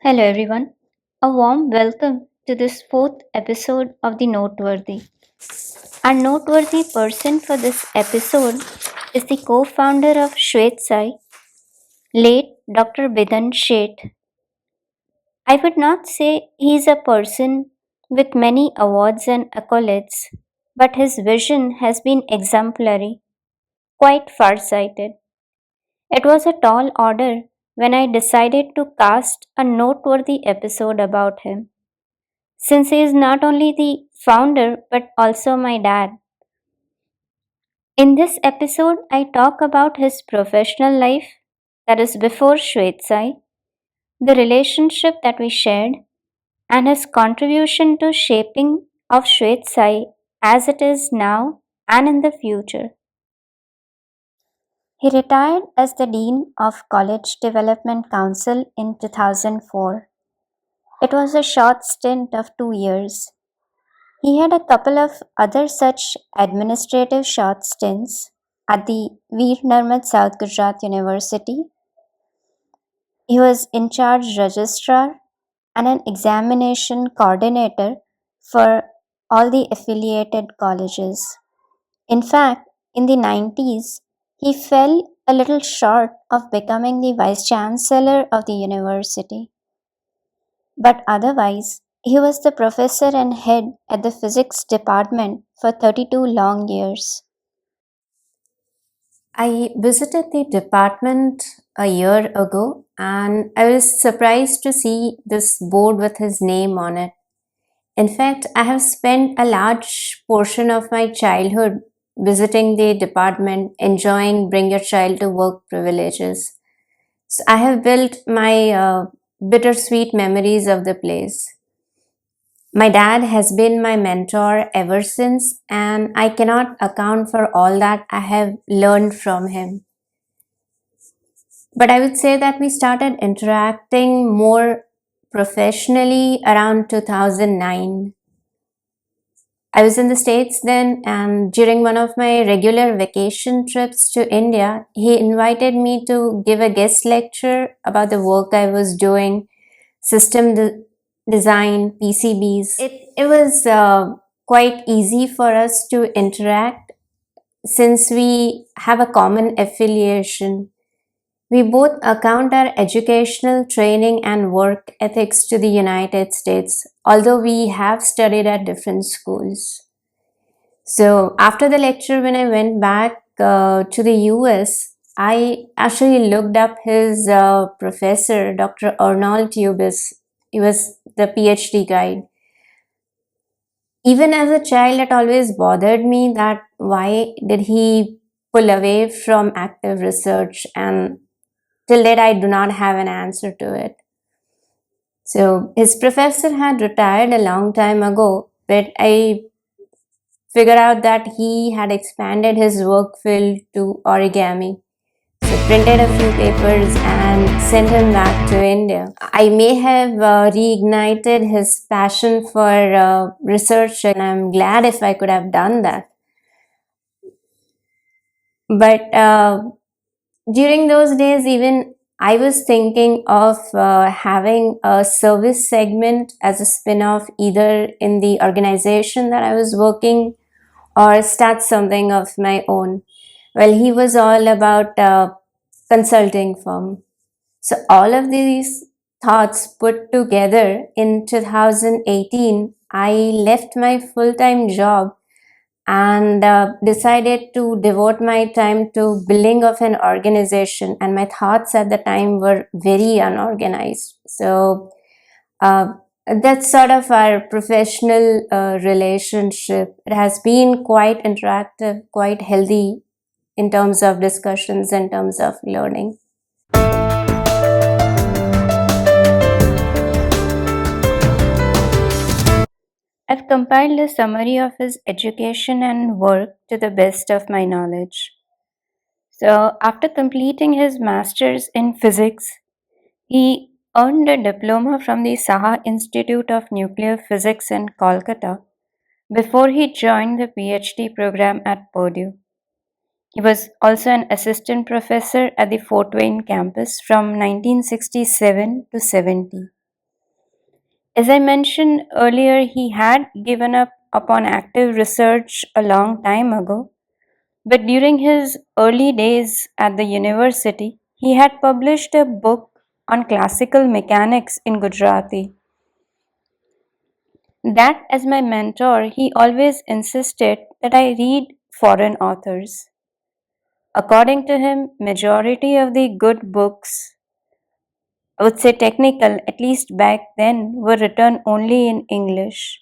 Hello, everyone. A warm welcome to this fourth episode of the Noteworthy. Our noteworthy person for this episode is the co founder of ShwetSai, late Dr. Bidan Sheth. I would not say he is a person with many awards and accolades, but his vision has been exemplary, quite far-sighted. It was a tall order when I decided to cast a noteworthy episode about him, since he is not only the founder but also my dad. In this episode, I talk about his professional life, that is before ShwetSai, the relationship that we shared, and his contribution to shaping of ShwetSai as it is now and in the future. He retired as the Dean of College Development Council in 2004. It was a short stint of 2 years. He had a couple of other such administrative short stints at the Veer Narmad South Gujarat University. He was in charge registrar and an examination coordinator for all the affiliated colleges. In fact, in the 90s, he fell a little short of becoming the vice chancellor of the university. But otherwise, he was the professor and head at the physics department for 32 long years. I visited the department a year ago and I was surprised to see this board with his name on it. In fact, I have spent a large portion of my childhood visiting the department, enjoying bring your child to work privileges. So I have built my bittersweet memories of the place. My dad has been my mentor ever since, and I cannot account for all that I have learned from him. But I would say that we started interacting more professionally around 2009. I was in the States then, and during one of my regular vacation trips to India, he invited me to give a guest lecture about the work I was doing, design, PCBs. It was quite easy for us to interact since we have a common affiliation. We both account our educational training and work ethics to the United States, although we have studied at different schools. So, after the lecture, when I went back to the US, I actually looked up his professor, Dr. Arnold Tubis. He was the PhD guide. Even as a child, it always bothered me that why did he pull away from active research, and till date I do not have an answer to it. So his professor had retired a long time ago, but I figured out that he had expanded his work field to origami. So printed a few papers and sent him back to India. I may have reignited his passion for research, and I'm glad if I could have done that. But during those days, even I was thinking of having a service segment as a spin off, either in the organization that I was working or start something of my own. Well, he was all about consulting firm. So all of these thoughts put together in 2018, I left my full-time job and decided to devote my time to building of an organization, and my thoughts at the time were very unorganized. So uh, that's sort of our professional relationship. It has been quite interactive, quite healthy in terms of discussions, in terms of learning. I've compiled a summary of his education and work to the best of my knowledge. So, after completing his master's in physics, he earned a diploma from the Saha Institute of Nuclear Physics in Kolkata before he joined the PhD program at Purdue. He was also an assistant professor at the Fort Wayne campus from 1967 to 70. As I mentioned earlier, he had given up upon active research a long time ago, but during his early days at the university, he had published a book on classical mechanics in Gujarati. That, as my mentor, he always insisted that I read foreign authors. According to him, majority of the good books, I would say technical, at least back then, were written only in English.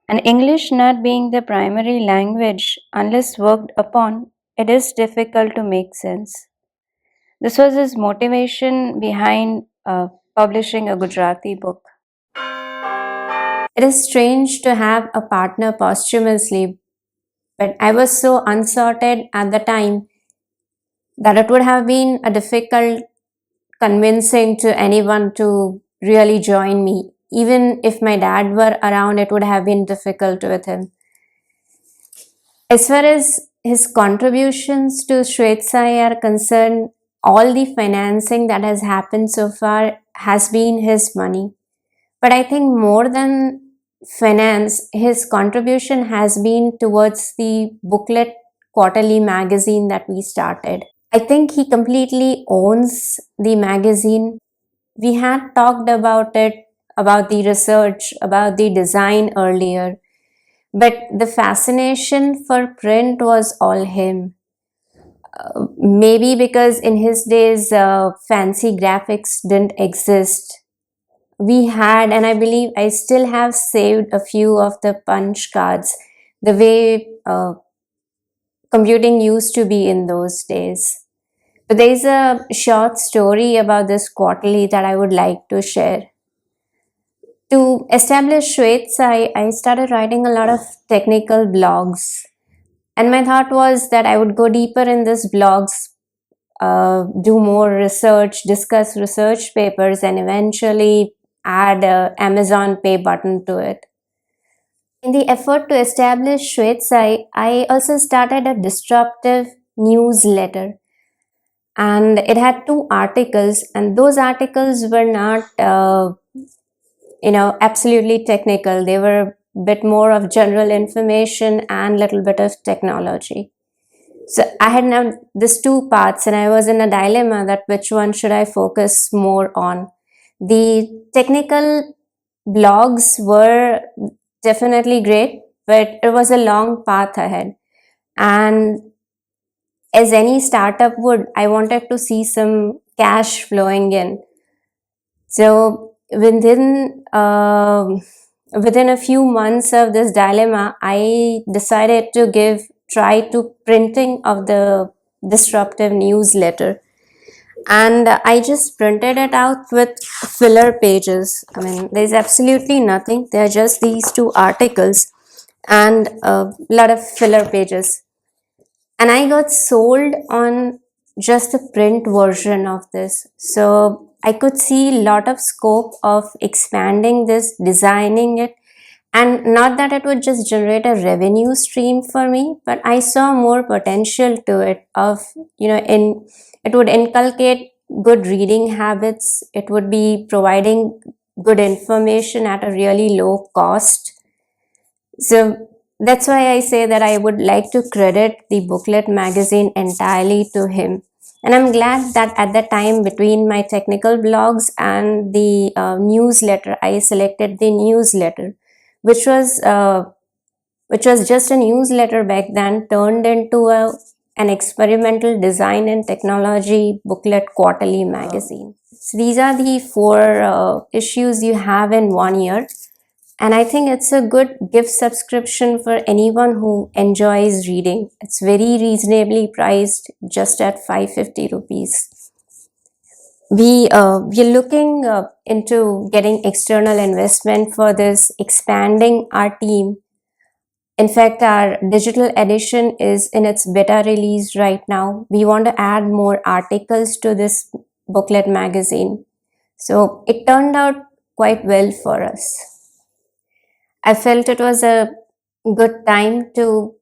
And English not being the primary language, unless worked upon, it is difficult to make sense. This was his motivation behind publishing a Gujarati book. It is strange to have a partner posthumously, but I was so unsorted at the time that it would have been a difficult convincing to anyone to really join me. Even if my dad were around, it would have been difficult with him. As far as his contributions to ShwetSai are concerned, all the financing that has happened so far has been his money. But I think more than finance, his contribution has been towards the booklet quarterly magazine that we started. I think he completely owns the magazine. We had talked about it, about the research, about the design earlier, but the fascination for print was all him. Maybe because in his days, fancy graphics didn't exist. We had, and I believe I still have saved a few of the punch cards, the way computing used to be in those days. But there's a short story about this quarterly that I would like to share. To establish ShwetSai, I started writing a lot of technical blogs. And my thought was that I would go deeper in these blogs, do more research, discuss research papers, and eventually add a Amazon Pay button to it. In the effort to establish ShwetSai, I also started a disruptive newsletter. And it had two articles, and those articles were not absolutely technical. They were a bit more of general information and little bit of technology. So I had now these two parts, and I was in a dilemma that which one should I focus more on. The technical blogs were definitely great, but it was a long path ahead. And as any startup would, I wanted to see some cash flowing in. So within a few months of this dilemma, I decided to try to printing of the disruptive newsletter. And I just printed it out with filler pages. I mean, there's absolutely nothing. They're just these two articles and a lot of filler pages. And I got sold on just the print version of this. So I could see a lot of scope of expanding this, designing it, and not that it would just generate a revenue stream for me, but I saw more potential to it of, it would inculcate good reading habits. It would be providing good information at a really low cost. So that's why I say that I would like to credit the booklet magazine entirely to him. And I'm glad that at the time between my technical blogs and the newsletter, I selected the newsletter, which was just a newsletter back then, turned into an experimental design and technology booklet quarterly magazine. So these are the four issues you have in 1 year. And I think it's a good gift subscription for anyone who enjoys reading. It's very reasonably priced, just at 550 rupees. We're looking into getting external investment for this, expanding our team. In fact, our digital edition is in its beta release right now. We want to add more articles to this booklet magazine. So it turned out quite well for us. I felt it was a good time to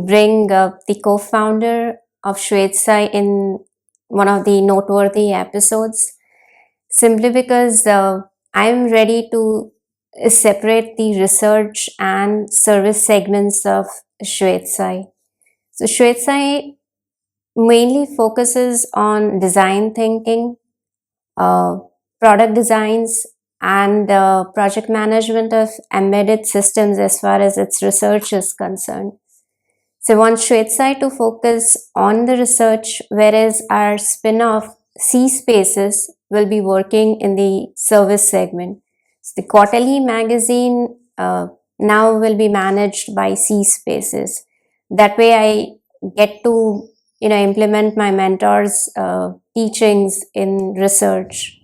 bring the co-founder of ShwetSai in one of the noteworthy episodes, simply because I'm ready to separate the research and service segments of ShwetSai. So ShwetSai mainly focuses on design thinking, uh, product designs, and project management of embedded systems as far as its research is concerned. So, I want ShwetSai to focus on the research, whereas our spin off C.SPACES will be working in the service segment. So, the quarterly magazine now will be managed by C.SPACES. That way, I get to implement my mentor's teachings in research.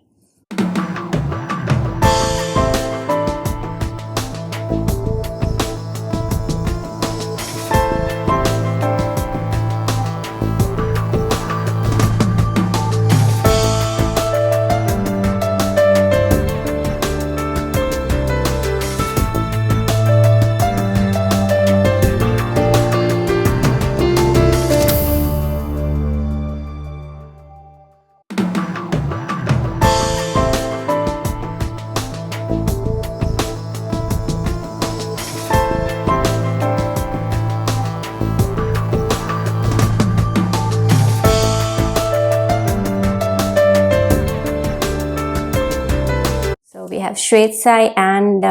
So we have ShwetSai and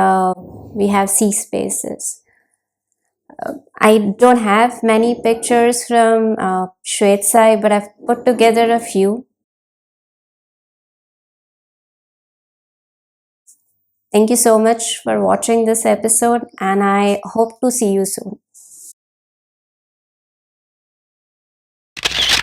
we have C.SPACES. I don't have many pictures from ShwetSai, but I've put together a few. Thank you so much for watching this episode, and I hope to see you soon.